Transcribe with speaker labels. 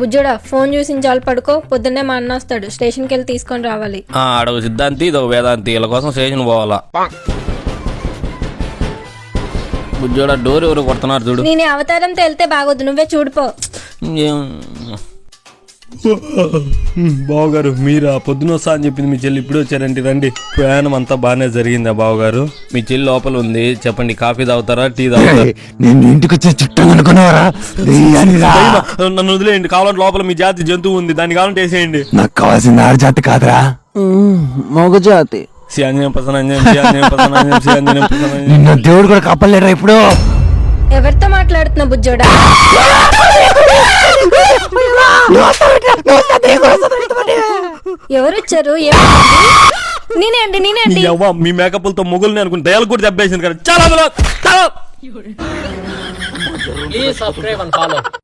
Speaker 1: బుజ్జోడా phone చూసి చాలు పడుకో, పొద్దున్నే మా అన్న వస్తాడు, స్టేషన్కి వెళ్ళి తీసుకొని రావాలి.
Speaker 2: ఆడొక సిద్ధాంతి ఇదొక వేదాంతి, వీళ్ళ కోసం స్టేషన్ పోవాలా. బుజ్జోడా డోర్ ఎవరు కొడుతున్నారు చూడు.
Speaker 1: నేను అవతారంతో వెళ్తే బాగోదు, నువ్వే చూడిపో.
Speaker 2: బావగారు మీరా? పొద్దున వస్తా అని చెప్పింది మీ చెల్లి, ఇప్పుడు వచ్చారంటే రండి. ప్రయాణం అంతా బాగానే జరిగిందా బావగారు? మీ చెల్లి లోపల ఉంది, చెప్పండి కాఫీ తాగుతారా టీ తాగుతారా?
Speaker 3: నేను ఇంటికి వచ్చే చుట్టం అనుకున్నావరా?
Speaker 2: నన్ను వదిలేయండి, కావాలంటే లోపల మీ జాతి జంతువు ఉంది, దాన్ని కావాలంటే వేసేయండి.
Speaker 3: నాకు కావాల్సింది ఆడజాతి కాదురా, మగజాతి. నిన్న దేవుడు కూడా కాపాడలేరా ఇప్పుడు?
Speaker 1: ఎవరితో మాట్లాడుతున్నా బుజ్జోడా? ఎవరు వచ్చారు? నేనేంటి
Speaker 2: మీ మేకప్లతో మొగుల్ని అనుకుని దయాలు కూడా దెబ్బేసింది కదా. చాలా